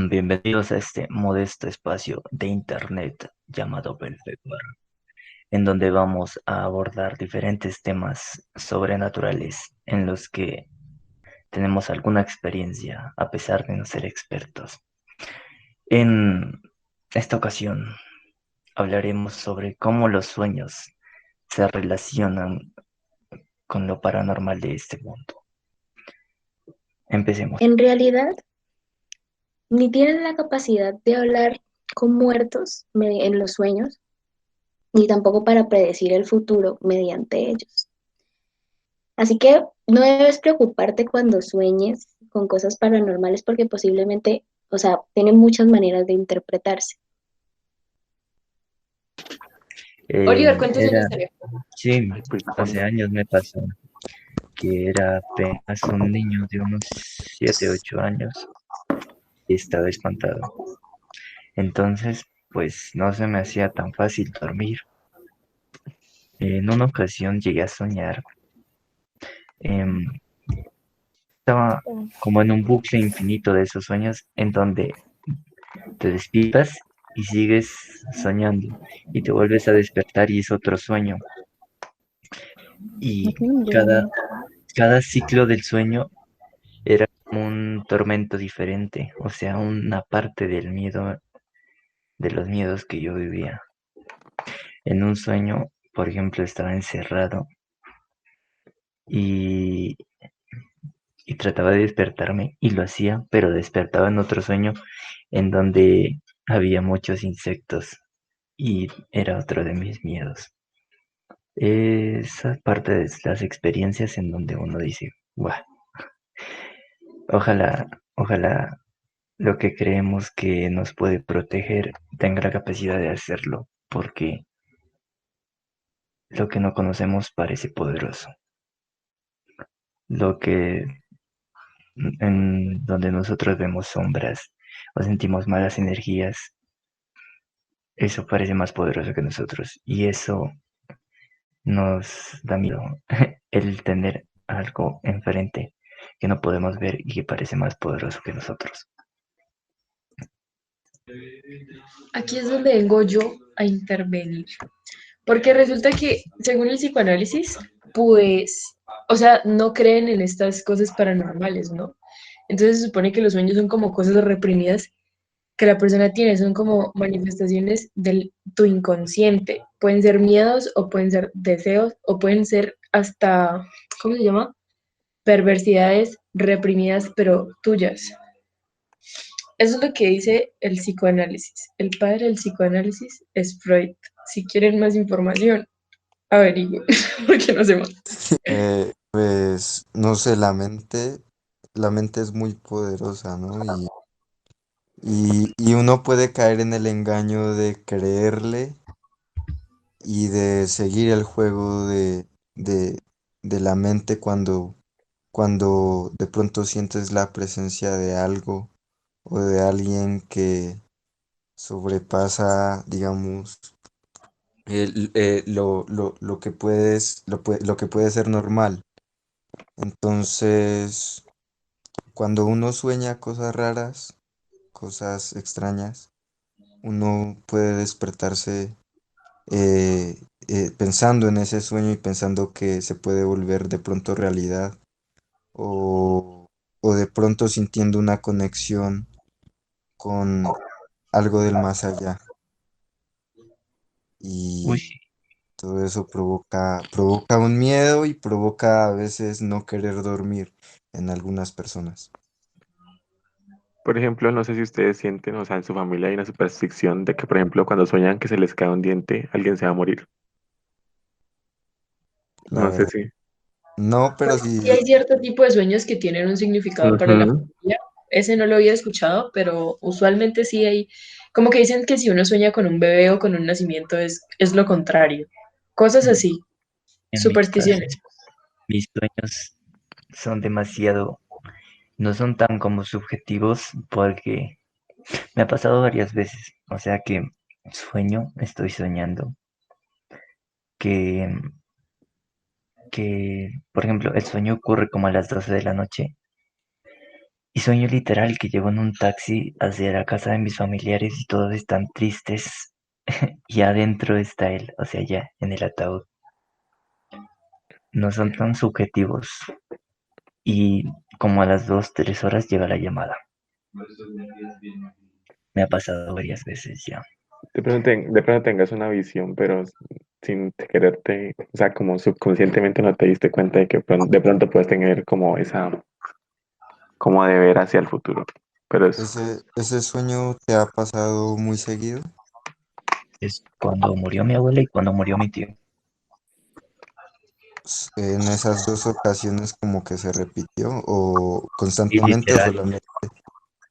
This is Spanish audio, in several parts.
Bienvenidos a este modesto espacio de internet llamado Belfegor, en donde vamos a abordar diferentes temas sobrenaturales en los que tenemos alguna experiencia a pesar de no ser expertos. En esta ocasión hablaremos sobre cómo los sueños se relacionan con lo paranormal de este mundo. Empecemos. En realidad, ni tienen la capacidad de hablar con muertos en los sueños, ni tampoco para predecir el futuro mediante ellos. Así que no debes preocuparte cuando sueñes con cosas paranormales porque posiblemente, o sea, tienen muchas maneras de interpretarse. Oliver, ¿cuántos años Era, tenés? sí, Ay, pues hace cuando. años me pasó que era apenas un niño de unos 7 8 años y estaba espantado. Entonces, pues no se me hacía tan fácil dormir. En una ocasión llegué a soñar, em, estaba como en un bucle infinito de esos sueños en donde te despiertas y sigues soñando y te vuelves a despertar y es otro sueño. Y cada, cada ciclo del sueño era como un tormento diferente, o sea, una parte del miedo, de los miedos que yo vivía. En un sueño, por ejemplo, estaba encerrado y, y trataba de despertarme y lo hacía, pero despertaba en otro sueño en donde había muchos insectos y era otro de mis miedos. Esa parte de las experiencias en donde uno dice, guau, ojalá lo que creemos que nos puede proteger tenga la capacidad de hacerlo, porque lo que no conocemos parece poderoso. Lo que en donde nosotros vemos sombras o sentimos malas energías, eso parece más poderoso que nosotros y eso nos da miedo, el tener algo enfrente que no podemos ver y que parece más poderoso que nosotros. Aquí es donde vengo yo a intervenir. Porque resulta que, según el psicoanálisis, pues, o sea, no creen en estas cosas paranormales, ¿no? Entonces se supone que los sueños son como cosas reprimidas que la persona tiene, son como manifestaciones de tu inconsciente. Pueden ser miedos o pueden ser deseos o pueden ser hasta, ¿cómo se llama? Perversidades reprimidas pero tuyas. Eso es lo que dice el psicoanálisis. El padre del psicoanálisis es Freud. Si quieren más información, averigüen, porque no sé más. Pues no sé, la mente es muy poderosa, ¿no? Y uno puede caer en el engaño de creerle y de seguir el juego de, de la mente cuando de pronto sientes la presencia de algo o de alguien que sobrepasa, digamos, lo que puede ser normal. Entonces, cuando uno sueña cosas raras, cosas extrañas, uno puede despertarse pensando en ese sueño y pensando que se puede volver de pronto realidad o de pronto sintiendo una conexión con algo del más allá. Uy, Y sí, todo eso provoca un miedo y provoca a veces no querer dormir en algunas personas. Por ejemplo, no sé si ustedes sienten, o sea, en su familia hay una superstición de que, por ejemplo, cuando sueñan que se les cae un diente, alguien se va a morir. La No sé verdad. si. No, pero Pues sí sí. hay cierto tipo de sueños que tienen un significado para la Ujú. familia. Ese no lo había escuchado, pero usualmente sí hay, como que dicen que si uno sueña con un bebé o con un nacimiento es lo contrario. Cosas así, en mi caso, supersticiones. mis sueños son demasiado, no son tan como subjetivos porque me ha pasado varias veces, o sea que estoy soñando que, por ejemplo, el sueño ocurre como a las 12 de la noche Y sueño literal que llego en un taxi hacia la casa de mis familiares y todos están tristes y adentro está él, o sea, ya en el ataúd. No son tan subjetivos y como a las 2, 3 horas llega la llamada. Me ha pasado varias veces ya. De pronto tengas una visión, pero sin quererte, o sea, como subconscientemente no te diste cuenta de que de pronto puedes tener como esa, como de ver hacia el futuro. Pero eso, ¿Ese sueño te ha pasado muy seguido? Es cuando murió mi abuela y cuando murió mi tío. En esas dos ocasiones como que se repitió o Y constantemente o literal, solamente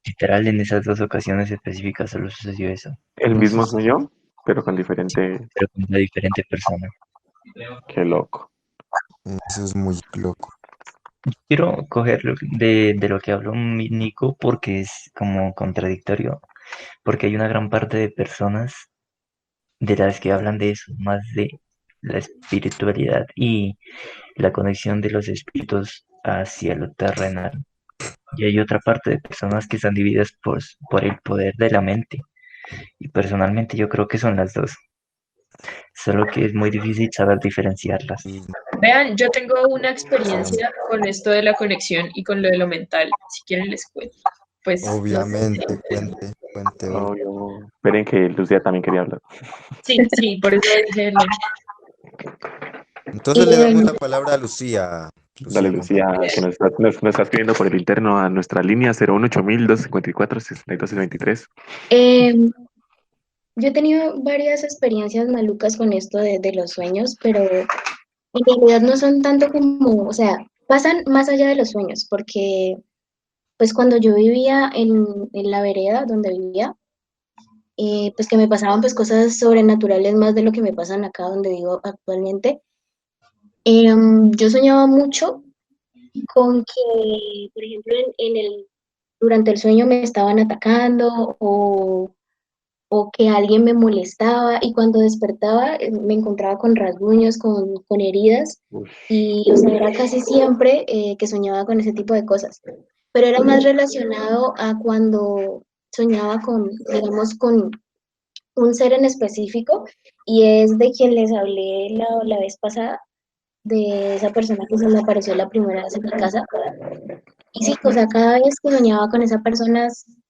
literal en esas 2 ocasiones específicas solo sucedió eso, el eso mismo es sueño, pero con diferente, pero con una diferente persona. qué loco. eso es muy loco. Quiero coger de lo que habló Nico porque es como contradictorio, porque hay una gran parte de personas de las que hablan de eso, más de la espiritualidad y la conexión de los espíritus hacia lo terrenal. Y hay otra parte de personas que están divididas por el poder de la mente. Y personalmente yo creo que son las dos, solo que es muy difícil saber diferenciarlas. Y Vean, yo tengo una experiencia con esto de la conexión y con lo de lo mental. Si quieren les cuento. Pues no sé. obviamente, cuente hoy. Obvio. Esperen que Lucía también quería hablar. Sí, sí, por eso dije no. Entonces le damos Em, la palabra a Lucía. Dale, Lucía, Lucía, compañera. que nos está escribiendo por el interno a nuestra línea 018.254-6223. em, yo he tenido varias experiencias malucas con esto de los sueños, pero en realidad no son tanto como, o sea, pasan más allá de los sueños, porque pues cuando yo vivía en la vereda donde vivía, pues que me pasaban pues cosas sobrenaturales más de lo que me pasan acá donde vivo actualmente. Yo soñaba mucho con que, por ejemplo, durante el sueño me estaban atacando o que alguien me molestaba y cuando despertaba me encontraba con rasguños, con heridas y o sea, era casi siempre que soñaba con ese tipo de cosas, pero era más relacionado a cuando soñaba con, digamos, con un ser en específico y es de quien les hablé la vez pasada, de esa persona que se me apareció la primera vez en mi casa. Y sí, o sea, cada vez que soñaba con esa persona,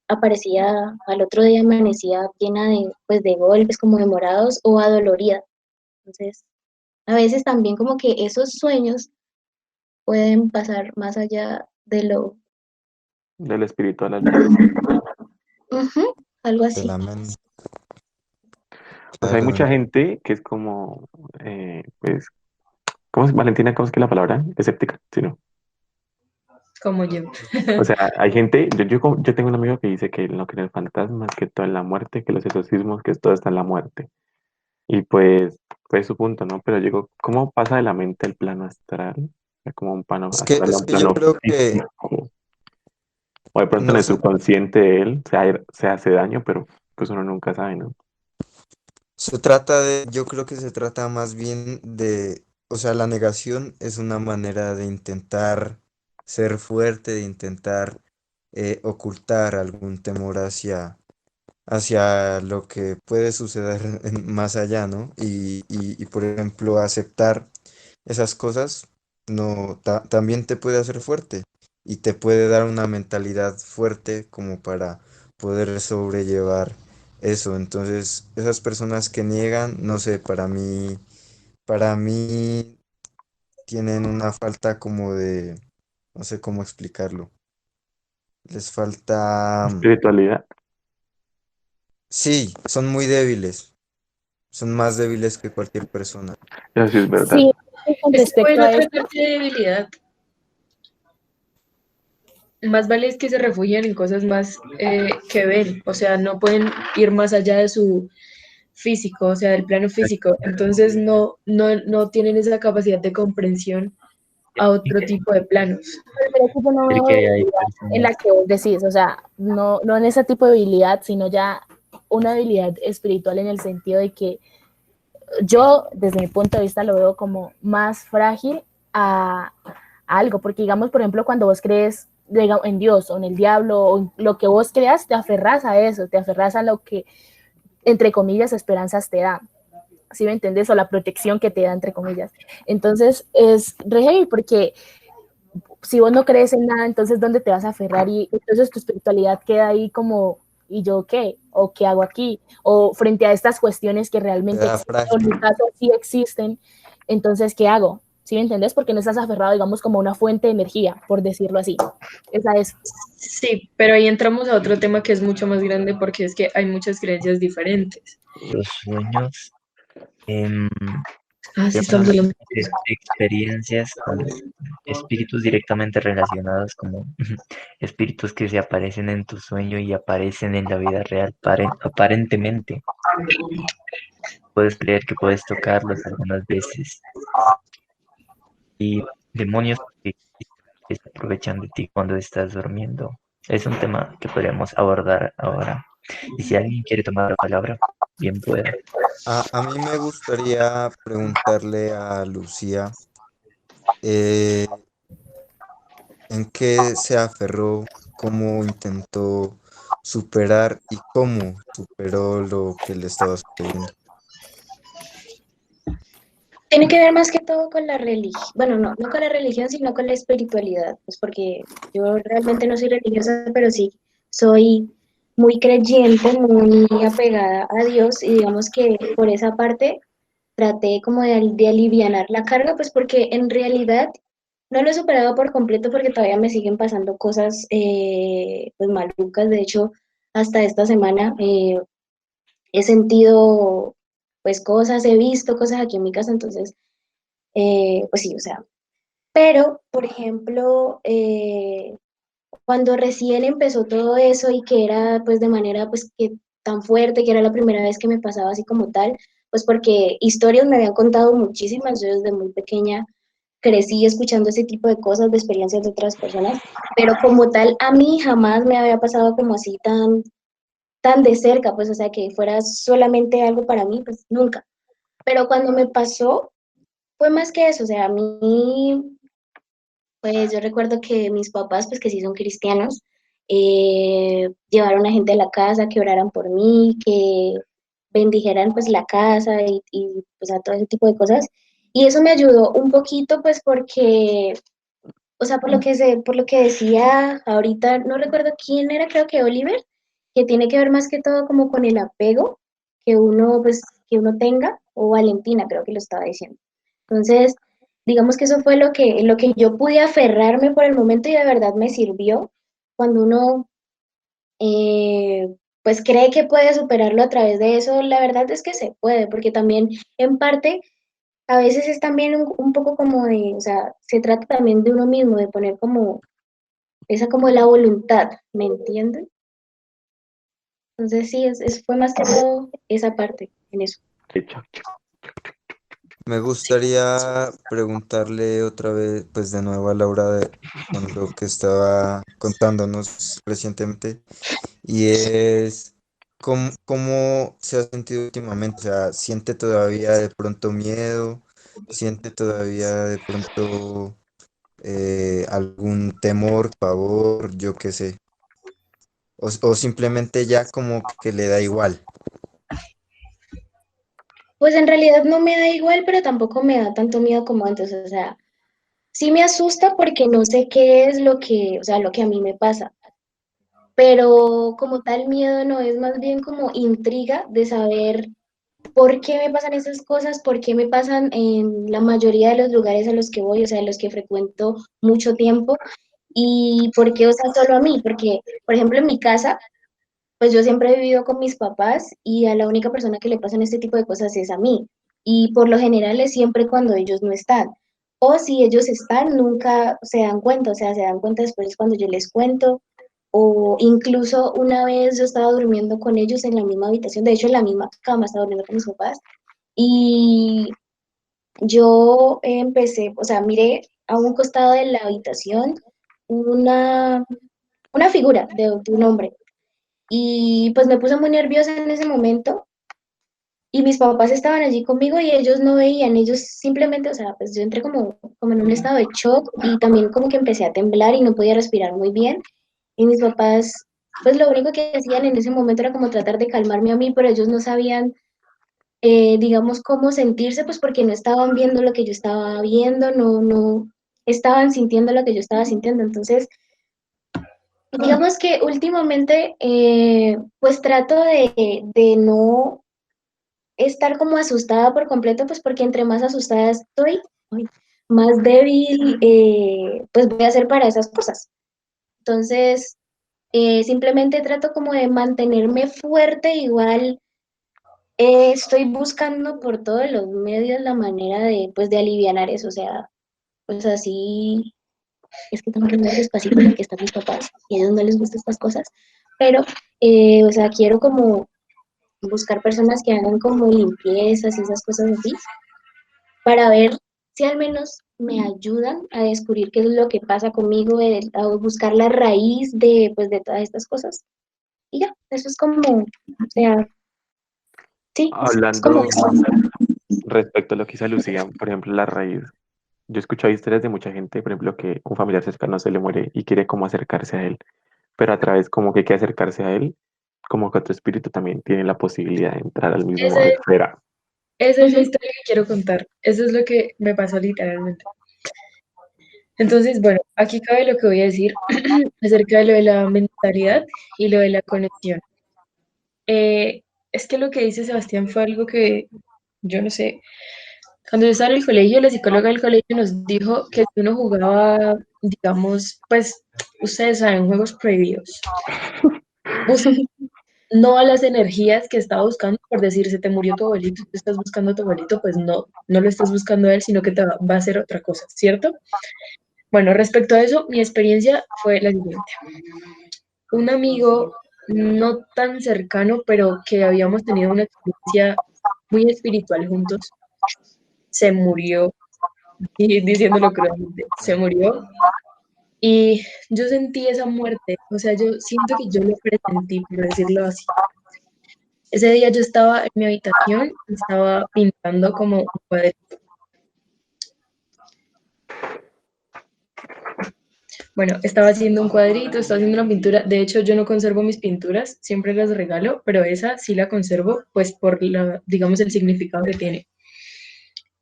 aparecía, al otro día amanecía llena de, pues, de golpes como de morados o adolorida. Entonces, a veces también como que esos sueños pueden pasar más allá de lo, Del espiritual al físico. ujú, algo De así. la mente. O sea, hay Claro, mucha gente que es como, pues, ¿cómo es, Valentina? ¿Cómo es que la palabra? Escéptica, ¿sí, no? Como yo. O sea, hay gente, yo tengo un amigo que dice que él no cree en fantasmas, que todo en la muerte, que los exorcismos, que todo está en la muerte. Y pues su punto, ¿no? Pero digo, ¿cómo pasa de la mente al plano astral? O sea, como un plano astral a es un que yo plano creo que, físico. O de pronto en no el sé, subconsciente de él se hace daño, pero pues uno nunca sabe, ¿no? yo creo que se trata más bien de, o sea, la negación es una manera de intentar ser fuerte, de intentar ocultar algún temor hacia lo que puede suceder más allá, ¿no? Y, por ejemplo, aceptar esas cosas no, también te puede hacer fuerte y te puede dar una mentalidad fuerte como para poder sobrellevar eso. Entonces, esas personas que niegan, no sé, para mí tienen una falta como de, no sé cómo explicarlo. Les falta, Espiritualidad. sí, son muy débiles, son más débiles que cualquier persona. Eso sí es verdad. Sí, con Es que puede respecto no a eso, tratarse de debilidad. Más vale es que se refugian en cosas más que ven, o sea, no pueden ir más allá de su físico, o sea, del plano físico. Entonces no tienen esa capacidad de comprensión a otro tipo de planos. pero es que yo no Es veo que hay debilidad en personas, la que vos decís, o sea, no en ese tipo de debilidad, sino ya una debilidad espiritual en el sentido de que yo, desde mi punto de vista, lo veo como más frágil a algo, porque digamos, por ejemplo, cuando vos crees, en Dios o en el diablo o en lo que vos creas, te aferras a eso, te aferras a lo que, entre comillas, esperanzas te da. ¿Sí me entendés? O la protección que te da, entre comillas. Entonces es re heavy porque si vos no crees en nada, entonces ¿dónde te vas a aferrar? Y entonces tu espiritualidad queda ahí como, ¿y yo qué? ¿O qué hago aquí? O frente a estas cuestiones que realmente Queda existen, o en mi frágil. caso sí existen, entonces ¿qué hago? ¿Sí me entendés? Porque no estás aferrado, digamos, como una fuente de energía, por decirlo así. Esa es. Sí, pero ahí entramos a otro tema que es mucho más grande porque es que hay muchas creencias diferentes. Los sueños, em, Ah, sí, yo estamos conozco hablando. experiencias con espíritus directamente relacionados, como espíritus que se aparecen en tu sueño y aparecen en la vida real, aparentemente. Puedes creer que puedes tocarlos algunas veces. Y demonios que se aprovechan de ti cuando estás durmiendo. Es un tema que podríamos abordar ahora. Y si alguien quiere tomar la palabra, bien pueda. A mí me gustaría preguntarle a Lucía eh, en qué se aferró, cómo intentó superar y cómo superó lo que le estaba sucediendo. Tiene que ver más que todo con la religión, bueno, no con la religión, sino con la espiritualidad, pues porque yo realmente no soy religiosa, pero sí soy muy creyente, muy apegada a Dios y digamos que por esa parte traté como de alivianar la carga, pues porque en realidad no lo he superado por completo porque todavía me siguen pasando cosas pues malucas, de hecho hasta esta semana he sentido pues cosas, he visto cosas aquí en mi casa, entonces pues sí, o sea, pero, por ejemplo, cuando recién empezó todo eso y que era pues de manera pues que tan fuerte, que era la primera vez que me pasaba así como tal, pues porque historias me habían contado muchísimas, yo desde muy pequeña crecí escuchando ese tipo de cosas, de experiencias de otras personas, pero como tal a mí jamás me había pasado como así tan de cerca, pues o sea, que fuera solamente algo para mí, pues nunca. Pero cuando me pasó, fue más que eso, o sea, a mí pues yo recuerdo que mis papás, pues que sí son cristianos, llevaron a gente a la casa que oraran por mí, que bendijeran pues la casa y pues a todo ese tipo de cosas. Y eso me ayudó un poquito pues porque, o sea, por lo que decía ahorita, no recuerdo quién era, creo que Oliver, que tiene que ver más que todo como con el apego que uno pues que uno tenga, o Valentina creo que lo estaba diciendo. Entonces, digamos que eso fue lo que yo pude aferrarme por el momento y de verdad me sirvió cuando uno pues cree que puede superarlo a través de eso, la verdad es que se puede, porque también en parte a veces es también un poco como de, o sea, se trata también de uno mismo, de poner como esa como la voluntad, ¿me entienden? Entonces sí, fue más que todo esa parte en eso. Me gustaría preguntarle otra vez, pues de nuevo a Laura con lo que estaba contándonos recientemente, y es cómo se ha sentido últimamente, o sea, ¿siente todavía de pronto miedo? ¿Siente todavía de pronto algún temor, pavor, yo qué sé? O simplemente ya como que le da igual. Pues en realidad no me da igual, pero tampoco me da tanto miedo como antes, o sea, sí me asusta porque no sé qué es lo que, o sea, lo que a mí me pasa, pero como tal miedo no, es más bien como intriga de saber por qué me pasan esas cosas, por qué me pasan en la mayoría de los lugares a los que voy, o sea, a los que frecuento mucho tiempo, y por qué, o sea, solo a mí, porque, por ejemplo, en mi casa, pues yo siempre he vivido con mis papás y a la única persona que le pasan este tipo de cosas es a mí. Y por lo general es siempre cuando ellos no están. O si ellos están, nunca se dan cuenta, o sea, se dan cuenta después cuando yo les cuento. O incluso una vez yo estaba durmiendo con ellos en la misma habitación, de hecho en la misma cama estaba durmiendo con mis papás. Y yo empecé, o sea, miré a un costado de la habitación una, una figura de un hombre y pues me puse muy nerviosa en ese momento Y mis papás estaban allí conmigo y ellos no veían, ellos simplemente, o sea, pues yo entré como en un estado de shock y también como que empecé a temblar y no podía respirar muy bien. Y mis papás, pues lo único que hacían en ese momento era como tratar de calmarme a mí, pero ellos no sabían, digamos, cómo sentirse, pues porque no estaban viendo lo que yo estaba viendo, no estaban sintiendo lo que yo estaba sintiendo. Entonces, digamos que últimamente, pues trato de no estar como asustada por completo, pues porque entre más asustada estoy, ay, más débil, pues voy a ser para esas cosas. Entonces, simplemente trato como de mantenerme fuerte, igual estoy buscando por todos los medios la manera de, pues, de alivianar eso, o sea, pues así, es que tengo que hablar despacito porque están mis papás y a ellos no les gustan estas cosas, pero, o sea, quiero como buscar personas que hagan como limpiezas y esas cosas así, para ver si al menos me ayudan a descubrir qué es lo que pasa conmigo, a buscar la raíz de, pues, de todas estas cosas. Y ya, eso es como, o sea, sí, es como Hablando eso. respecto a lo que dice Lucía, por ejemplo, la raíz. Yo he escuchado historias de mucha gente, por ejemplo, que un familiar cercano se le muere y quiere como acercarse a él, pero a través como que quiere acercarse a él, como que otro espíritu también tiene la posibilidad de entrar al mismo Esa es, esfera. esa es la Ujú. historia que quiero contar. Eso es lo que me pasó literalmente. Entonces, bueno, aquí cabe lo que voy a decir acerca de lo de la mentalidad y lo de la conexión. Eh, es que lo que dice Sebastián fue algo que yo no sé. Cuando yo estaba en el colegio, la psicóloga del colegio nos dijo que si uno jugaba, digamos, pues, ustedes saben, juegos prohibidos, busca no a las energías que estaba buscando, por decir, se te murió tu abuelito, tú estás buscando a tu abuelito, pues no, no lo estás buscando a él, sino que te va a hacer otra cosa, ¿cierto? Bueno, respecto a eso, mi experiencia fue la siguiente. Un amigo no tan cercano, pero que habíamos tenido una experiencia muy espiritual juntos, se murió, y diciéndolo crudamente, se murió. Y yo sentí esa muerte, o sea, yo siento que yo lo presentí, por decirlo así. Ese día yo estaba en mi habitación, estaba pintando como un cuadrito. Bueno, estaba haciendo un cuadrito, estaba haciendo una pintura. De hecho, yo no conservo mis pinturas, siempre las regalo, pero esa sí la conservo, pues por la, digamos, el significado que tiene.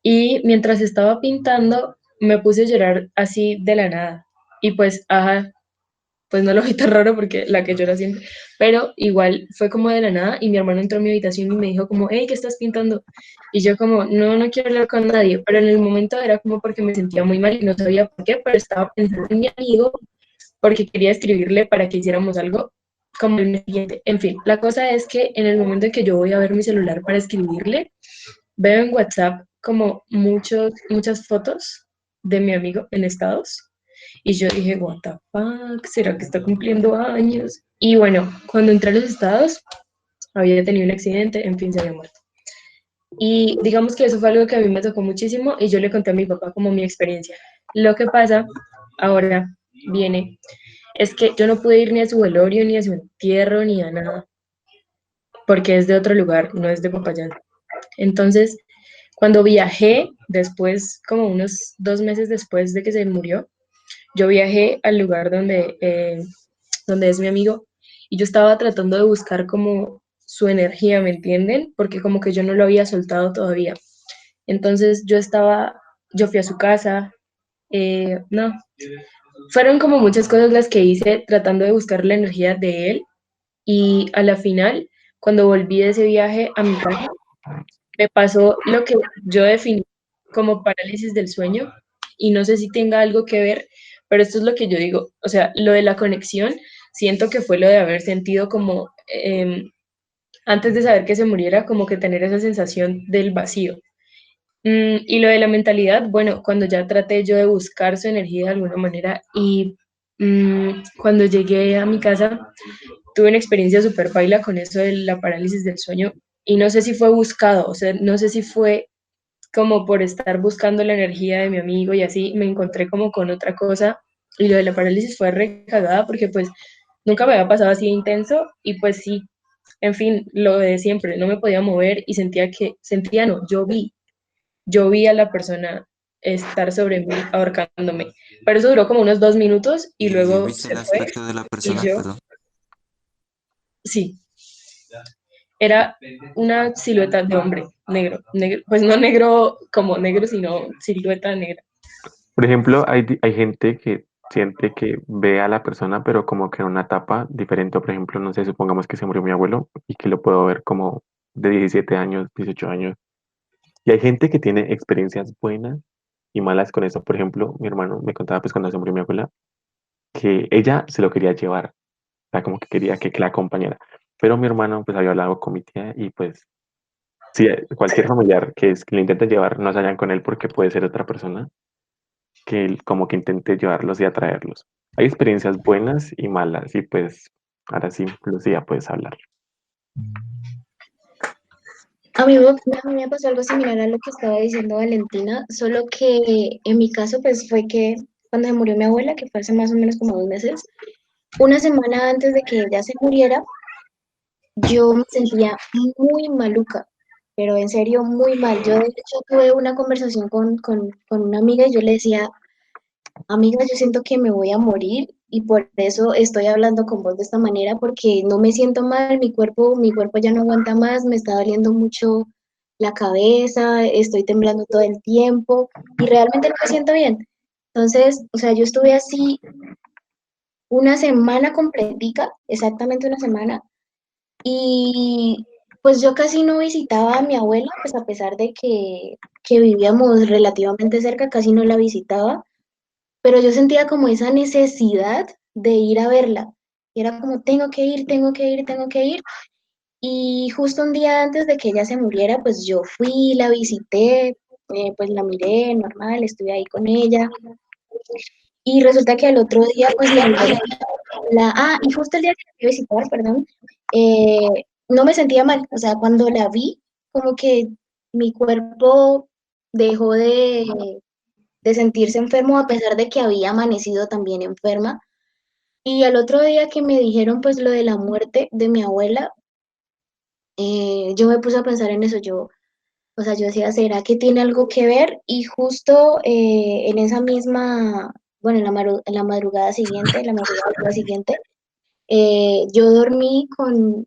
Y mientras estaba pintando, me puse a llorar así de la nada. Y pues, ajá, pues no lo vi tan raro porque la que llora siempre, pero igual fue como de la nada y mi hermano entró a mi habitación y me dijo como, hey, ¿qué estás pintando? Y yo como, no, no quiero hablar con nadie, pero en el momento era como porque me sentía muy mal y no sabía por qué, pero estaba pensando en mi amigo porque quería escribirle para que hiciéramos algo como el mes siguiente. En fin, la cosa es que en el momento en que yo voy a ver mi celular para escribirle, veo en WhatsApp como muchas fotos de mi amigo en estados y yo dije, what the fuck, ¿será que está cumpliendo años? Y bueno, cuando entré a los estados, había tenido un accidente, en fin, se había muerto. Y digamos que eso fue algo que a mí me tocó muchísimo y yo le conté a mi papá como mi experiencia. Lo que pasa ahora viene es que yo no pude ir ni a su velorio, ni a su entierro, ni a nada, porque es de otro lugar, no es de Popayán. Entonces, cuando viajé, después, como unos 2 meses después de que se murió, yo viajé al lugar donde es mi amigo y yo estaba tratando de buscar como su energía, ¿me entienden? Porque como que yo no lo había soltado todavía. Entonces yo fui a su casa, no, fueron como muchas cosas las que hice tratando de buscar la energía de él y a la final, cuando volví de ese viaje a mi casa, me pasó lo que yo definí como parálisis del sueño y no sé si tenga algo que ver, pero esto es lo que yo digo, o sea, lo de la conexión, siento que fue lo de haber sentido como, antes de saber que se muriera, como que tener esa sensación del vacío. Y lo de la mentalidad, bueno, cuando ya traté yo de buscar su energía de alguna manera y cuando llegué a mi casa, tuve una experiencia súper baila con eso de la parálisis del sueño y no sé si fue buscado, o sea, no sé si fue como por estar buscando la energía de mi amigo y así me encontré como con otra cosa y lo de la parálisis fue recagada porque pues nunca me había pasado así de intenso y pues sí, En fin, lo de siempre, no me podía mover y sentía no, yo vi a la persona estar sobre mí ahorcándome. Pero eso duró como unos 2 minutos y ¿Y luego viste se el fue aspecto de la y persona? yo, Perdón. sí, era una silueta de hombre, negro, negro, pues no negro como negro, sino silueta negra. Por ejemplo, hay gente que siente que ve a la persona, pero como que en una etapa diferente. Por ejemplo, no sé, supongamos que se murió mi abuelo y que lo puedo ver como de 17 años, 18 años. Y hay gente que tiene experiencias buenas y malas con eso. Por ejemplo, mi hermano me contaba pues cuando se murió mi abuela que ella se lo quería llevar, o sea, como que quería que la acompañara. Pero mi hermano pues había hablado con mi tía y pues si cualquier familiar que le intente llevar no se vayan con él porque puede ser otra persona que él como que intente llevarlos y atraerlos. Hay experiencias buenas y malas y pues ahora sí, Lucía, puedes hablar. A mí me pasó algo similar a lo que estaba diciendo Valentina, solo que en mi caso pues fue que cuando se murió mi abuela, que fue hace más o menos como 2 meses, una semana antes de que ella se muriera, yo me sentía muy maluca, pero en serio muy mal. Yo de hecho tuve una conversación con una amiga y yo le decía, amiga, yo siento que me voy a morir y por eso estoy hablando con vos de esta manera porque no me siento mal, mi cuerpo ya no aguanta más, me está doliendo mucho la cabeza, estoy temblando todo el tiempo y realmente no me siento bien. Entonces, o sea, yo estuve así una semana completica, exactamente una semana, y pues yo casi no visitaba a mi abuela, pues a pesar de que vivíamos relativamente cerca, casi no la visitaba, pero yo sentía como esa necesidad de ir a verla. Y era como, tengo que ir, tengo que ir, tengo que ir. Y justo un día antes de que ella se muriera, pues yo fui, la visité, pues la miré, normal, estuve ahí con ella. Y resulta que al otro día, pues y justo el día que la fui a visitar, perdón, no me sentía mal. O sea, cuando la vi, como que mi cuerpo dejó de sentirse enfermo a pesar de que había amanecido también enferma. Y al otro día que me dijeron pues lo de la muerte de mi abuela, yo me puse a pensar en eso, o sea, yo decía, ¿será que tiene algo que ver? Y justo en esa misma, bueno, en la madrugada siguiente, la madrugada del día siguiente, yo dormí con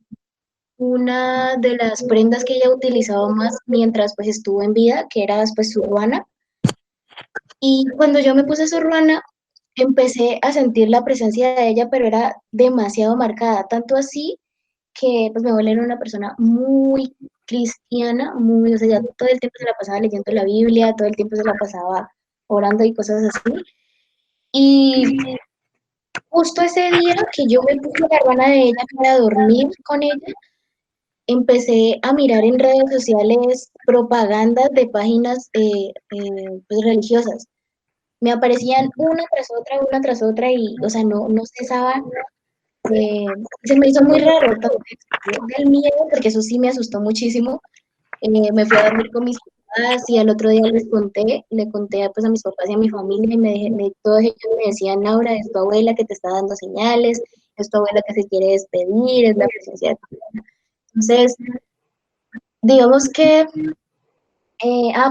una de las prendas que ella utilizaba más mientras pues estuvo en vida, que era pues su ruana. Y cuando yo me puse su ruana, empecé a sentir la presencia de ella, pero era demasiado marcada, tanto así que pues mi abuela era una persona muy cristiana, muy, o sea, ya todo el tiempo se la pasaba leyendo la Biblia, todo el tiempo se la pasaba orando y cosas así. Y justo ese día que yo me puse la ruana de ella para dormir con ella, empecé a mirar en redes sociales propagandas de páginas pues, religiosas. Me aparecían una tras otra y, o sea, no cesaban. Se me hizo muy raro, tanto del miedo, porque eso sí me asustó muchísimo. Me fui a dormir con mis papás y al otro día le conté pues a mis papás y a mi familia y todos ellos me decían, Laura, es tu abuela que te está dando señales, es tu abuela que se quiere despedir, es la presencia de tu abuela. Entonces, digamos que,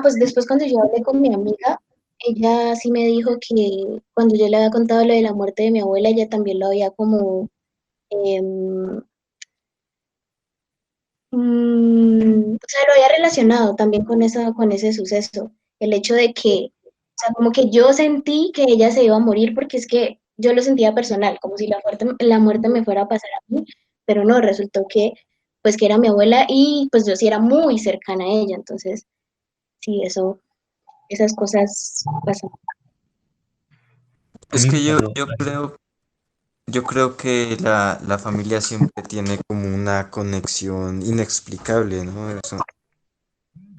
pues después cuando yo hablé con mi amiga, ella sí me dijo que cuando yo le había contado lo de la muerte de mi abuela, ella también lo había como, em, o sea, lo había relacionado también con ese suceso. El hecho de que, o sea, como que yo sentí que ella se iba a morir porque es que yo lo sentía personal, como si la muerte me fuera a pasar a mí, pero no, resultó que, pues que era mi abuela y pues yo sí era muy cercana a ella, entonces, sí, esas cosas pasan. A Es mí me que pasó yo creo que la familia siempre tiene como una conexión inexplicable, ¿no? Eso.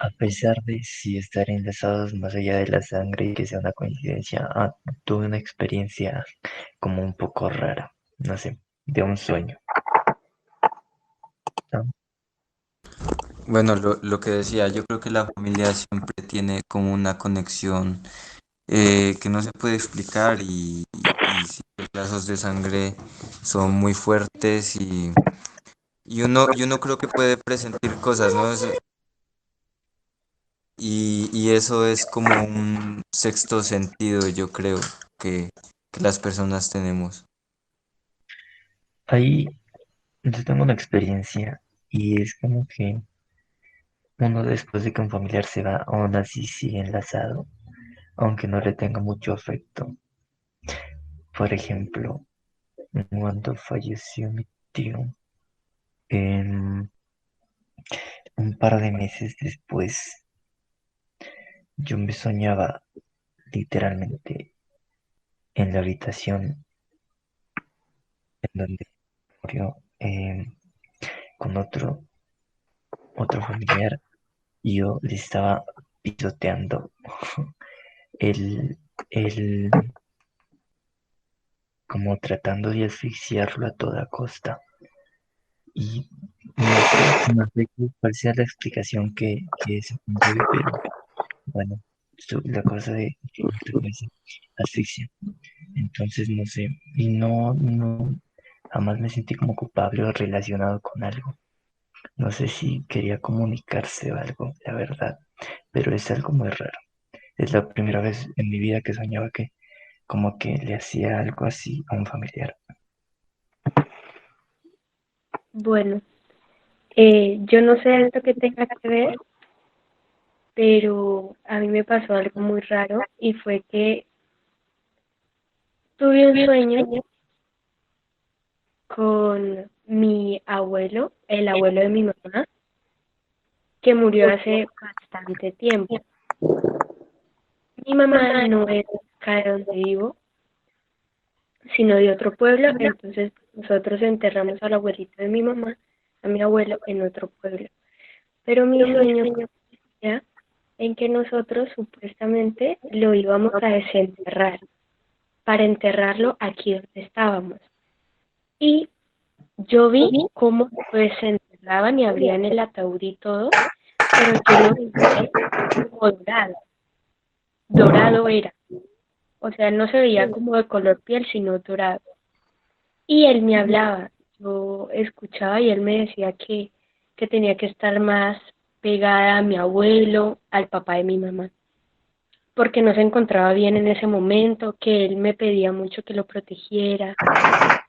a pesar de sí estar enlazados más allá de la sangre y que sea una coincidencia, tuve una experiencia como un poco rara, no sé, de un sueño. ¿No? Bueno, lo que decía, yo creo que la familia siempre tiene como una conexión que no se puede explicar y sí, los lazos de sangre son muy fuertes y uno creo que puede presentir cosas, ¿no? Y eso es como un sexto sentido, yo creo, que las personas tenemos. Ahí yo tengo una experiencia y es como que uno después de que un familiar se va, aún así sigue enlazado, aunque no le tenga mucho afecto. Por ejemplo, cuando falleció mi tío, em, un par de meses después, yo me soñaba literalmente en la habitación en donde murió con otro familiar y yo le estaba pisoteando el, el, como tratando de asfixiarlo a toda costa. Y no sé cuál sea la explicación que se conlleve, pero bueno, la cosa de que se asfixia. Entonces, no sé, y no, jamás me sentí como culpable o relacionado con algo. No sé si quería comunicarse o algo, la verdad, pero es algo muy raro. Es la primera vez en mi vida que soñaba que como que le hacía algo así a un familiar. Bueno, yo no sé esto que tenga que ver, pero a mí me pasó algo muy raro y fue que tuve un sueño con mi abuelo, el abuelo de mi mamá, que murió hace bastante tiempo. Mi mamá no es acá de donde vivo, sino de otro pueblo, entonces nosotros enterramos al abuelito de mi mamá, a mi abuelo, en otro pueblo. Pero mi sueño consistía en que nosotros supuestamente lo íbamos a desenterrar para enterrarlo aquí donde estábamos. Y yo vi cómo lo desenterraban y abrían el ataúd y todo, pero yo lo vi como dorado, dorado era. O sea, no se veía como de color piel, sino dorado. Y él me hablaba, yo escuchaba y él me decía que tenía que estar más pegada a mi abuelo, al papá de mi mamá, porque no se encontraba bien en ese momento, que él me pedía mucho que lo protegiera,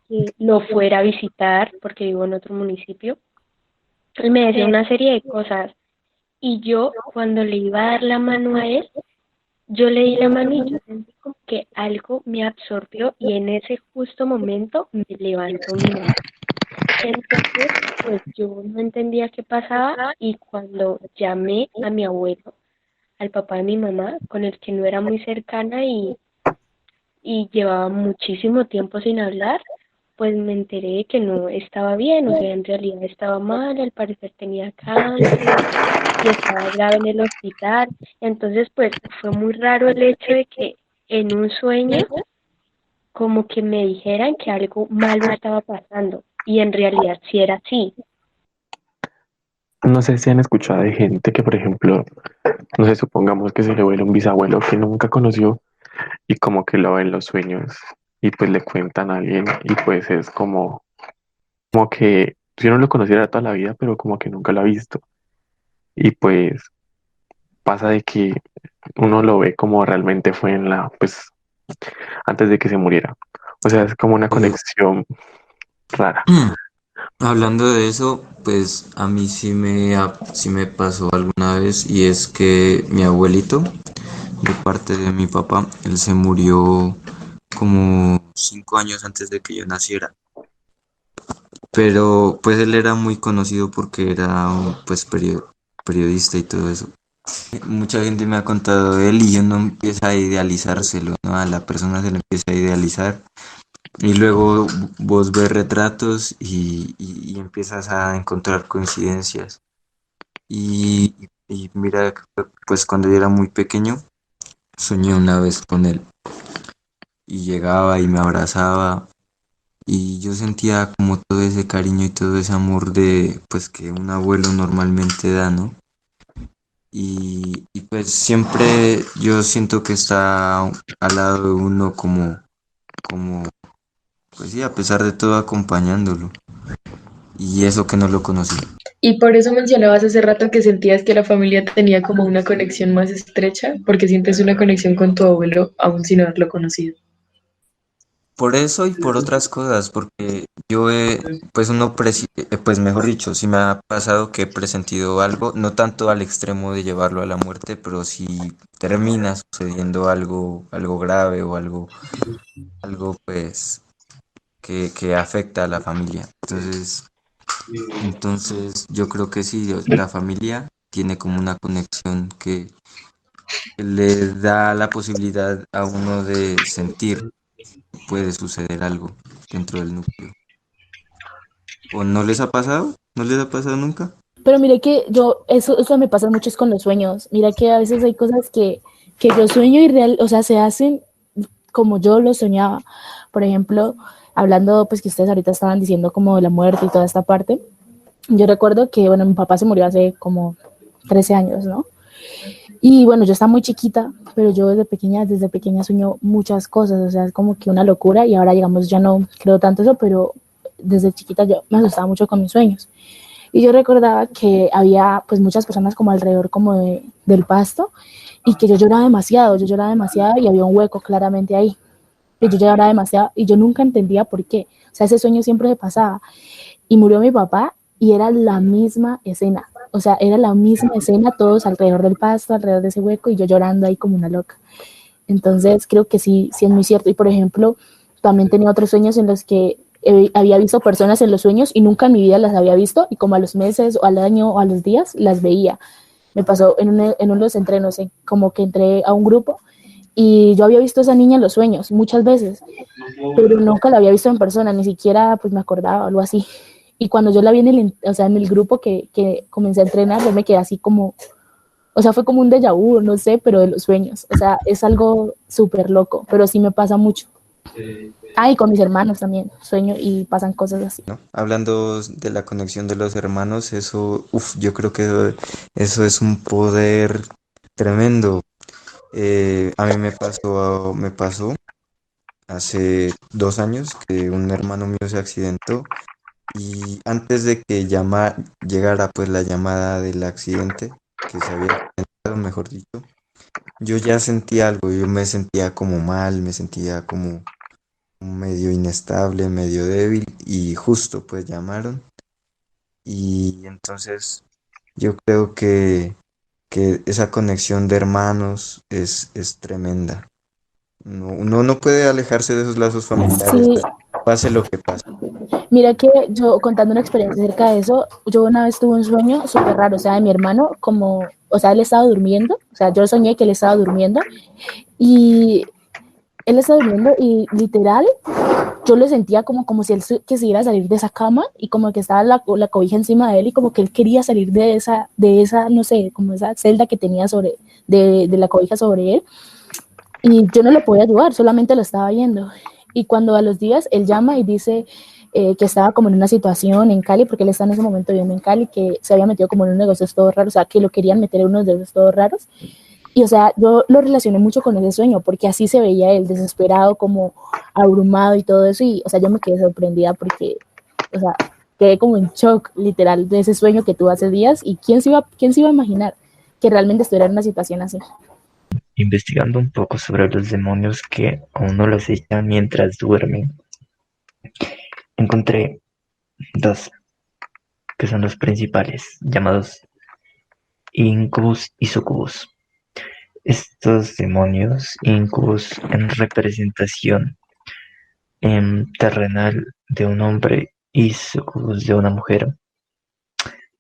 que lo fuera a visitar, porque vivo en otro municipio. Él me decía una serie de cosas y yo cuando le iba a dar la mano a él, yo le di la mano y yo sentí como que algo me absorbió y en ese justo momento me levantó mi mamá. Entonces, pues yo no entendía qué pasaba y cuando llamé a mi abuelo, al papá de mi mamá, con el que no era muy cercana y llevaba muchísimo tiempo sin hablar, pues me enteré de que no estaba bien, o sea, en realidad estaba mal, al parecer tenía cáncer y estaba grave en el hospital. Entonces, pues fue muy raro el hecho de que en un sueño como que me dijeran que algo malo estaba pasando y en realidad sí era así. No sé si han escuchado de gente que, por ejemplo, no sé, supongamos que se le vuelve un bisabuelo que nunca conoció y como que lo ve en los sueños y pues le cuentan a alguien y pues es como que yo no lo conociera toda la vida, pero como que nunca lo ha visto. Y pues pasa de que uno lo ve como realmente fue pues, antes de que se muriera. O sea, es como una Eh, conexión rara. Hablando de eso, pues a mí sí me pasó alguna vez y es que mi abuelito, de parte de mi papá, él se murió como 5 años antes de que yo naciera. Pero pues él era muy conocido porque era pues periodista y todo eso. Mucha gente me ha contado de él y uno empieza a idealizárselo, ¿no? A la persona se le empieza a idealizar y luego vos ves retratos y empiezas a encontrar coincidencias. Y, y mira, pues cuando yo era muy pequeño, soñé una vez con él y llegaba y me abrazaba y yo sentía como todo ese cariño y todo ese amor de, pues que un abuelo normalmente da, ¿no? Y pues siempre yo siento que está al lado de uno como, pues sí, a pesar de todo acompañándolo. Y eso que no lo conocí. Y por eso mencionabas hace rato que sentías que la familia tenía como una conexión más estrecha, porque sientes una conexión con tu abuelo aún sin haberlo conocido. Por eso y por otras cosas, porque pues pues mejor dicho, sí me ha pasado que he presentido algo, no tanto al extremo de llevarlo a la muerte, pero si termina sucediendo algo grave o algo pues que afecta a la familia. Entonces yo creo que sí, la familia tiene como una conexión que le da la posibilidad a uno de sentir que puede suceder algo dentro del núcleo. ¿O no les ha pasado? ¿No les ha pasado nunca? Pero mire que eso me pasa mucho es con los sueños. Mira que a veces hay cosas que yo sueño y real, o sea, se hacen como yo lo soñaba. Por ejemplo, hablando, pues que ustedes ahorita estaban diciendo como de la muerte y toda esta parte, yo recuerdo que, bueno, mi papá se murió hace como 13 años, ¿no? Y bueno, yo estaba muy chiquita, pero yo desde pequeña sueño muchas cosas, o sea, es como que una locura y ahora, digamos, ya no creo tanto eso, pero desde chiquita yo me asustaba mucho con mis sueños. Y yo recordaba que había pues muchas personas como alrededor como del pasto y que yo lloraba demasiado y había un hueco claramente ahí. Y yo lloraba demasiado y yo nunca entendía por qué. O sea, ese sueño siempre se pasaba. Y murió mi papá y era la misma escena. O sea, era la misma escena, todos alrededor del pasto, alrededor de ese hueco y yo llorando ahí como una loca. Entonces creo que sí, sí es muy cierto. Y por ejemplo, también tenía otros sueños en los que había visto personas en los sueños y nunca en mi vida las había visto y como a los meses o al año o a los días las veía. Me pasó en uno de los entrenos, como que entré a un grupo y yo había visto a esa niña en los sueños muchas veces, pero nunca la había visto en persona, ni siquiera pues me acordaba o algo así. Y cuando yo la vi o sea, en el grupo que comencé a entrenar, yo me quedé así como, o sea, fue como un déjà vu, no sé, pero de los sueños. O sea, es algo súper loco, pero sí me pasa mucho. Ah, y con mis hermanos también, sueño y pasan cosas así. ¿No? Hablando de la conexión de los hermanos, yo creo que eso es un poder tremendo. A mí me pasó hace 2 años que un hermano mío se accidentó y antes de que llegara pues la llamada del accidente, que se había accidentado, mejor dicho, yo ya sentía algo, yo me sentía como mal, me sentía como medio inestable, medio débil y justo pues llamaron y entonces yo creo que esa conexión de hermanos es tremenda. Uno no puede alejarse de esos lazos familiares, Sí, pase lo que pase. mira que yo contando una experiencia acerca de eso, yo una vez tuve un sueño súper raro, o sea, de mi hermano, como, o sea, él estaba durmiendo, o sea, yo soñé que él estaba durmiendo y él estaba durmiendo y literal yo lo sentía como si él quisiera salir de esa cama y como que estaba la cobija encima de él y como que él quería salir de esa, no sé, como esa celda que tenía de la cobija sobre él y yo no lo podía ayudar, solamente lo estaba viendo. Y cuando a los días él llama y dice que estaba como en una situación en Cali, porque él está en ese momento viviendo en Cali, que se había metido como en unos negocios todos raros, o sea, que lo querían meter en unos negocios todos raros. Y o sea, yo lo relacioné mucho con ese sueño, porque así se veía él, desesperado, como abrumado y todo eso. Y o sea, yo me quedé sorprendida porque, o sea, quedé como en shock, literal, de ese sueño que tuve hace días. ¿Y quién se iba a imaginar que realmente estuviera en una situación así? Investigando un poco sobre los demonios que a uno los echan mientras duermen, encontré dos que son los principales, llamados Incubus y Sucubus. Estos demonios, Incubus en representación terrenal de un hombre y Sucubus de una mujer,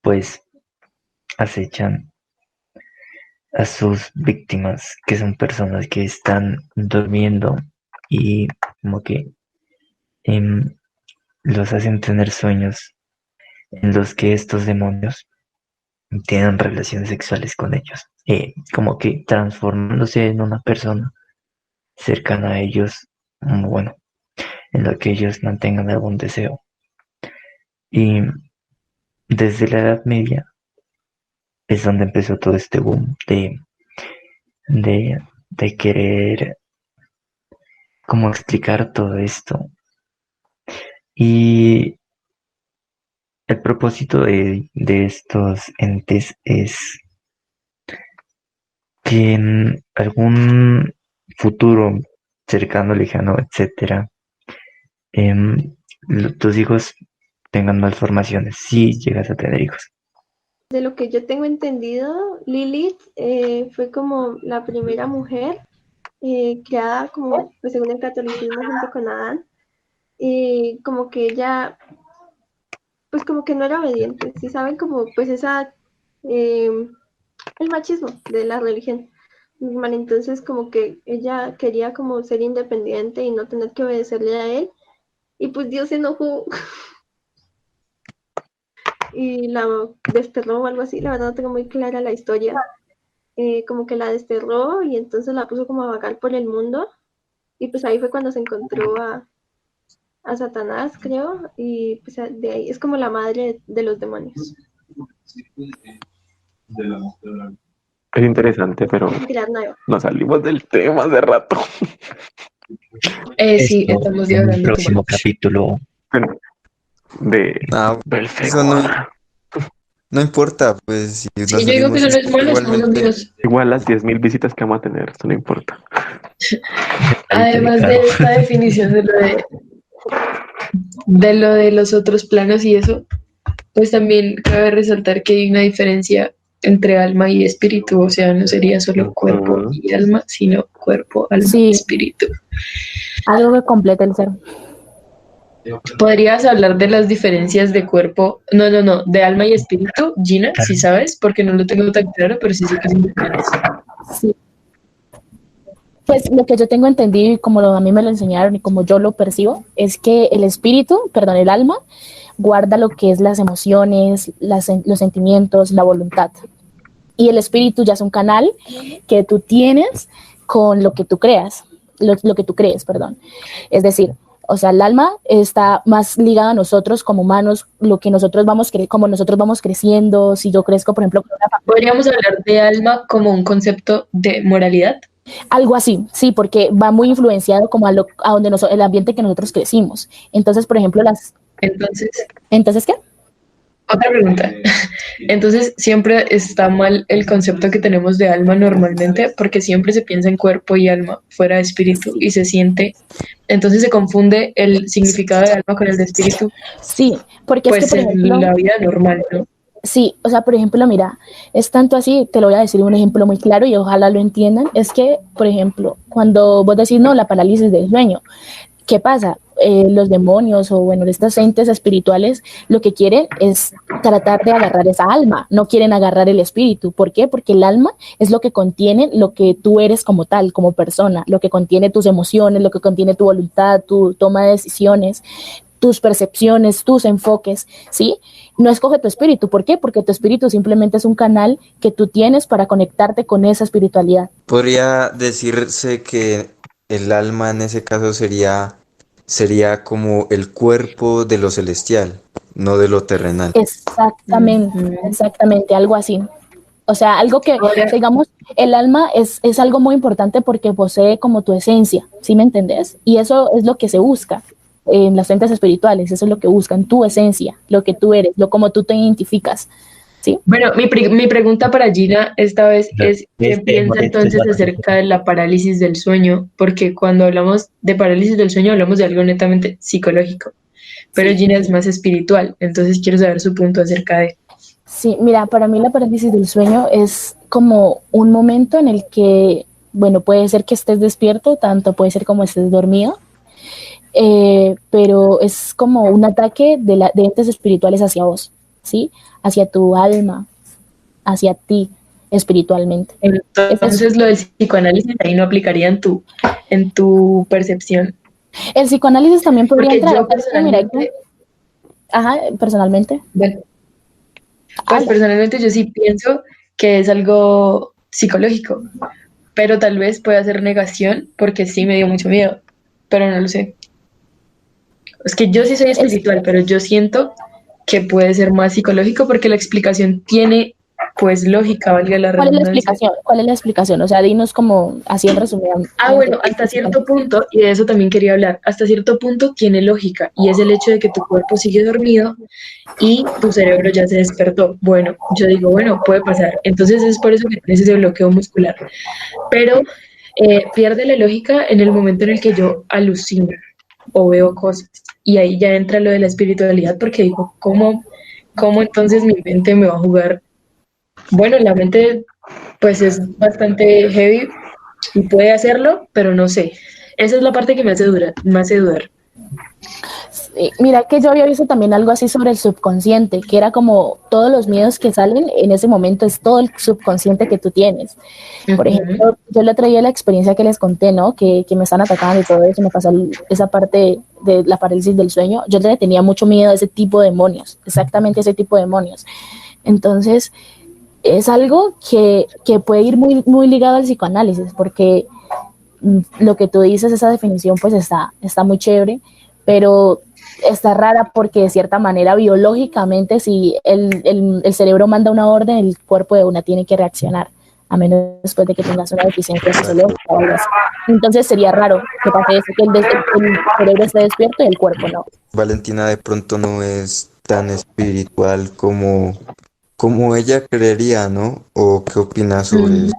pues acechan a sus víctimas, que son personas que están durmiendo y como que em, los hacen tener sueños en los que estos demonios tienen relaciones sexuales con ellos, como que transformándose en una persona cercana a ellos, bueno, en la que ellos mantengan algún deseo. Y desde la Edad Media es donde empezó todo este boom de querer como explicar todo esto. Y el propósito de estos entes es que en algún futuro cercano, lejano, etcétera, tus hijos tengan malformaciones, si llegas a tener hijos. De lo que yo tengo entendido, Lilith fue como la primera mujer creada como, pues, según el catolicismo, junto con Adán, y como que ella, pues como que no era obediente, ¿sí saben? Como pues el machismo de la religión. Vale, entonces como que ella quería como ser independiente y no tener que obedecerle a él, y pues Dios se enojó y la desterró o algo así, la verdad no tengo muy clara la historia. Como que la desterró y entonces la puso como a vagar por el mundo, y pues ahí fue cuando se encontró a Satanás, creo, y pues de ahí es como la madre de los demonios. Es interesante, pero Pilar Nueva. nos salimos del tema hace rato. Sí, Esto estamos en un divagando próximo mucho. capítulo. Bueno, de No, Belfegor. eso no importa, pues si nos Sí, yo digo que salimos eso no es malo, somos igualmente. amigos. Igual las 10.000 visitas que vamos a tener, eso no importa. Además de esta definición de lo de los otros planos y eso, pues también cabe resaltar que hay una diferencia entre alma y espíritu, o sea, no sería solo cuerpo y alma, sino cuerpo, alma Sí. y espíritu. Algo que completa el ser. ¿Podrías hablar de las diferencias de cuerpo? No, de alma y espíritu, Gina, si sabes, porque no lo tengo tan claro, pero sí sé que son diferentes. Sí. Pues lo que yo tengo entendido y como a mí me lo enseñaron y como yo lo percibo, es que el alma, guarda lo que es las emociones, los sentimientos, la voluntad. Y el espíritu ya es un canal que tú tienes con lo que tú creas, lo que tú crees, perdón. Es decir, o sea, el alma está más ligada a nosotros como humanos, lo que nosotros como nosotros vamos creciendo. Si yo crezco, por ejemplo, con una ¿Podríamos hablar de alma como un concepto de moralidad? algo así, sí, porque va muy influenciado como a donde el ambiente que nosotros crecimos. Entonces, por ejemplo, ¿Entonces qué? Otra pregunta. Entonces, siempre está mal el concepto que tenemos de alma normalmente, porque siempre se piensa en cuerpo y alma, fuera de espíritu, y se siente. Entonces se confunde el significado de alma con el de espíritu, Sí, porque pues es que, por en ejemplo, la vida normal, ¿no? sí, o sea, por ejemplo, mira, es tanto así, te lo voy a decir un ejemplo muy claro y ojalá lo entiendan, es que, por ejemplo, cuando vos decís, no, la parálisis del sueño, ¿qué pasa? Los demonios o, bueno, estos entes espirituales lo que quieren es tratar de agarrar esa alma, no quieren agarrar el espíritu. ¿Por qué? Porque el alma es lo que contiene lo que tú eres como tal, como persona, lo que contiene tus emociones, lo que contiene tu voluntad, tu toma de decisiones, tus percepciones, tus enfoques, ¿sí? No escoge tu espíritu. ¿Por qué? Porque tu espíritu simplemente es un canal que tú tienes para conectarte con esa espiritualidad. Podría decirse que el alma en ese caso sería como el cuerpo de lo celestial, no de lo terrenal. Exactamente, algo así. O sea, algo que, Ahora, digamos, el alma es algo muy importante porque posee como tu esencia, ¿sí me entendés? Y eso es lo que se busca en las entes espirituales, eso es lo que buscan, tu esencia, lo que tú eres, lo como tú te identificas, ¿sí? bueno, mi pregunta para Gina esta vez es, ¿qué piensa entonces acerca de la parálisis del sueño? Porque cuando hablamos de parálisis del sueño hablamos de algo netamente psicológico, pero Sí. Gina es más espiritual, entonces quiero saber su punto acerca de... Sí, mira, para mí la parálisis del sueño es como un momento en el que, bueno, puede ser que estés despierto, tanto puede ser como estés dormido, pero es como un ataque de entes espirituales hacia vos, ¿sí? Hacia tu alma, hacia ti espiritualmente. Entonces lo del psicoanálisis ahí no aplicaría en tu percepción. El psicoanálisis también podría Porque entrar. yo personalmente, Personalmente. bueno, pues personalmente yo sí pienso que es algo psicológico, pero tal vez pueda ser negación porque sí me dio mucho miedo, pero no lo sé. Es que yo sí soy espiritual, pero yo siento que puede ser más psicológico porque la explicación tiene pues lógica, valga la ¿Cuál es la redundancia. explicación? ¿Cuál es la explicación? O sea, dinos como así en resumen. Bueno, hasta cierto punto, y de eso también quería hablar, hasta cierto punto tiene lógica, y es el hecho de que tu cuerpo sigue dormido y tu cerebro ya se despertó. Bueno, yo digo, bueno, puede pasar. Entonces es por eso que tienes ese bloqueo muscular. Pero pierde la lógica en el momento en el que yo alucino o veo cosas. Y ahí ya entra lo de la espiritualidad, porque digo, ¿cómo entonces mi mente me va a jugar? Bueno, la mente pues es bastante heavy y puede hacerlo, pero no sé. Esa es la parte que me hace dudar. Mira que yo había visto también algo así sobre el subconsciente, que era como todos los miedos que salen en ese momento es todo el subconsciente que tú tienes. Por ejemplo, yo le traía la experiencia que les conté, ¿no? Que me están atacando y todo eso, me pasó esa parte de la parálisis del sueño. Yo le tenía mucho miedo a ese tipo de demonios, exactamente ese tipo de demonios. Entonces, es algo que puede ir muy, muy ligado al psicoanálisis, porque lo que tú dices, esa definición, pues está muy chévere, pero está rara porque de cierta manera biológicamente si el cerebro manda una orden, el cuerpo de una tiene que reaccionar, a menos después de que tengas una deficiencia fisiológica o algo así. Entonces sería raro que pase eso, que el cerebro esté despierto y el cuerpo no. Valentina de pronto no es tan espiritual como ella creería, ¿no? ¿O qué opinas sobre eso?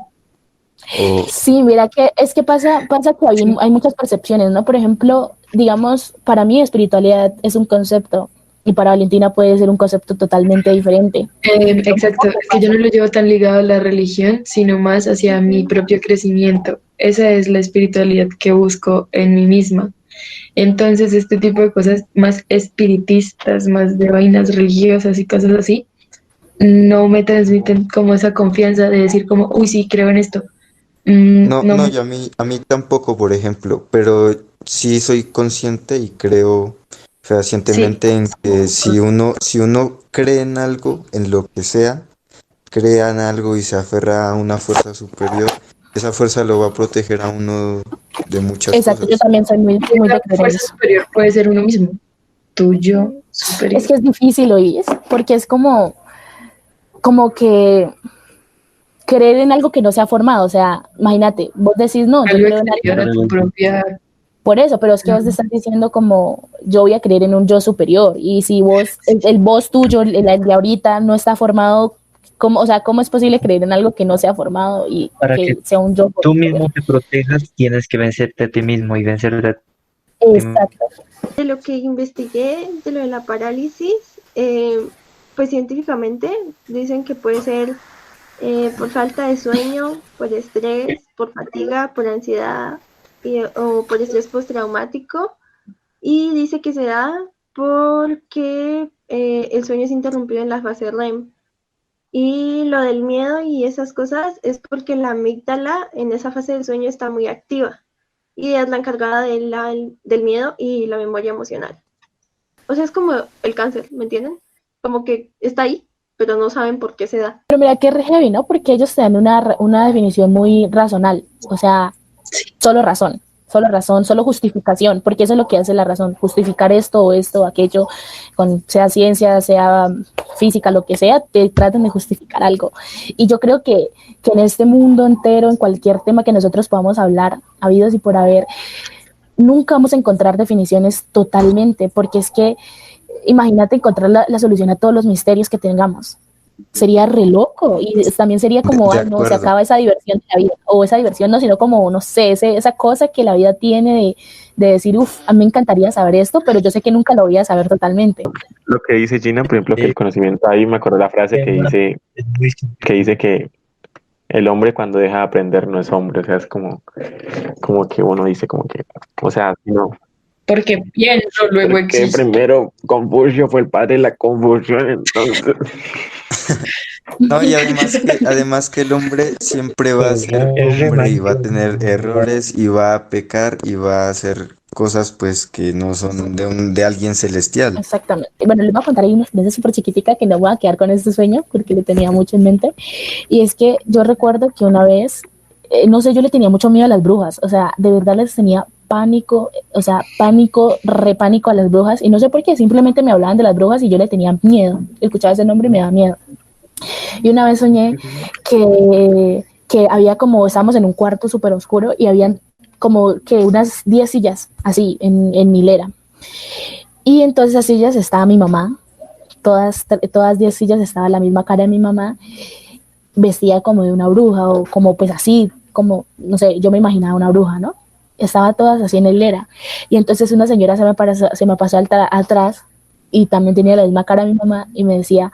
Sí, mira que es que pasa que hay muchas percepciones, ¿no? Por ejemplo, digamos, para mí espiritualidad es un concepto y para Valentina puede ser un concepto totalmente diferente. Exacto, es que yo no lo llevo tan ligado a la religión, sino más hacia mi propio crecimiento. Esa es la espiritualidad que busco en mí misma. Entonces, este tipo de cosas más espiritistas, más de vainas religiosas y cosas así, no me transmiten como esa confianza de decir como, uy, sí, creo en esto. No, y a mí tampoco, por ejemplo, pero sí soy consciente y creo fehacientemente en que si uno cree en algo, en lo que sea, crea en algo y se aferra a una fuerza superior, esa fuerza lo va a proteger a uno de muchas Exacto, yo cosas. también soy muy de creer en La fuerza eso. superior puede ser uno mismo, tuyo superior. Es que es difícil, ¿oís? Porque es como que creer en algo que no se ha formado, o sea, imagínate, vos decís, no, yo Algo creo en exterior a tu propia... por eso, pero es que vos te estás diciendo como yo voy a creer en un yo superior y si vos, el vos tuyo, el de ahorita no está formado, ¿cómo es posible creer en algo que no se ha formado y Para que que sea un yo tú superior? mismo te protejas, tienes que vencerte a ti mismo y vencerte a ti mismo. Exacto. De lo que investigué, de lo de la parálisis, pues científicamente dicen que puede ser por falta de sueño, por estrés, por fatiga, por ansiedad o por estrés postraumático. Y dice que se da porque el sueño es interrumpido en la fase REM. Y lo del miedo y esas cosas es porque la amígdala en esa fase del sueño está muy activa y es la encargada del miedo y la memoria emocional. O sea, es como el cáncer, ¿me entienden? Como que está ahí, pero no saben por qué se da. Pero mira que es re heavy, ¿no? Porque ellos te dan una definición muy racional, o sea, solo razón, solo justificación, porque eso es lo que hace la razón, justificar esto o esto o aquello, sea ciencia, sea física, lo que sea, te tratan de justificar algo. Y yo creo que en este mundo entero, en cualquier tema que nosotros podamos hablar, habidos y por haber, nunca vamos a encontrar definiciones totalmente, porque es que imagínate encontrar la solución a todos los misterios que tengamos. Sería re loco y también sería como, De no, se acuerdo. acaba esa diversión de la vida, o esa diversión no, sino como, no sé, esa cosa que la vida tiene de decir, a mí me encantaría saber esto, pero yo sé que nunca lo voy a saber totalmente. Lo que dice Gina, por ejemplo, que el conocimiento, ahí me acuerdo la frase que dice que el hombre cuando deja de aprender no es hombre, o sea, es como que uno dice como que, o sea, no, Porque pienso, luego porque existo. primero Confucio fue el padre de la confusión, entonces... No, y además que el hombre siempre va a ser hombre y va a tener errores y va a pecar y va a hacer cosas pues que no son de alguien celestial. Exactamente. Bueno, les voy a contar ahí una experiencia súper chiquitica que no voy a quedar con este sueño porque le tenía mucho en mente. Y es que yo recuerdo que una vez, no sé, yo le tenía mucho miedo a las brujas. O sea, de verdad les tenía pánico, o sea, pánico, repánico a las brujas. Y no sé por qué, simplemente me hablaban de las brujas y yo le tenía miedo. Escuchaba ese nombre y me daba miedo. Y una vez soñé que había como, estábamos en un cuarto súper oscuro y habían como que unas 10 sillas así en hilera. Y en todas esas sillas estaba mi mamá, todas 10 sillas estaba la misma cara de mi mamá, vestida como de una bruja o como pues así, como, no sé, yo me imaginaba una bruja, ¿no? Estaba todas así en hilera. Y entonces una señora se me pasó atrás y también tenía la misma cara de mi mamá y me decía,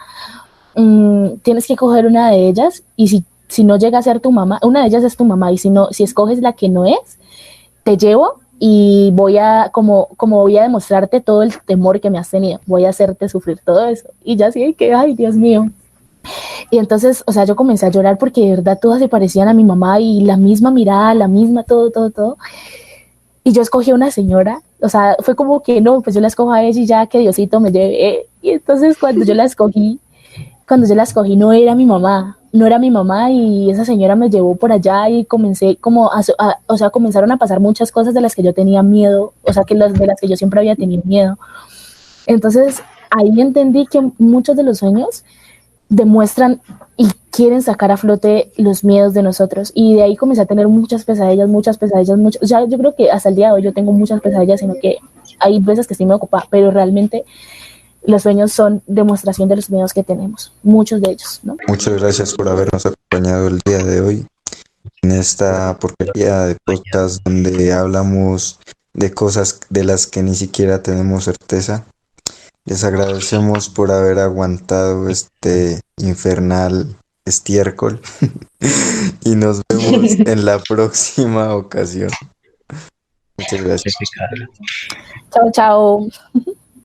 tienes que coger una de ellas y si no llega a ser tu mamá, una de ellas es tu mamá y si escoges la que no es, te llevo y como voy a demostrarte todo el temor que me has tenido, voy a hacerte sufrir todo eso. Y ya sí, que, ay, Dios mío. Y entonces, o sea, yo comencé a llorar porque de verdad todas se parecían a mi mamá y la misma mirada, la misma, todo, todo, todo. Y yo escogí a una señora, o sea, fue como que no, pues yo la escojo a ella y ya que Diosito me lleve. Y entonces cuando yo la escogí no era mi mamá, no era mi mamá y esa señora me llevó por allá y comencé como o sea, comenzaron a pasar muchas cosas de las que yo tenía miedo, o sea, de las que yo siempre había tenido miedo. Entonces ahí entendí que muchos de los sueños demuestran y quieren sacar a flote los miedos de nosotros y de ahí comencé a tener muchas pesadillas, o sea, yo creo que hasta el día de hoy yo tengo muchas pesadillas, sino que hay veces que estoy muy ocupada, pero realmente los sueños son demostración de los miedos que tenemos, muchos de ellos, ¿no? Muchas gracias por habernos acompañado el día de hoy en esta porquería de podcast donde hablamos de cosas de las que ni siquiera tenemos certeza. Les agradecemos por haber aguantado este infernal estiércol y nos vemos en la próxima ocasión. Muchas gracias. Chao, chao.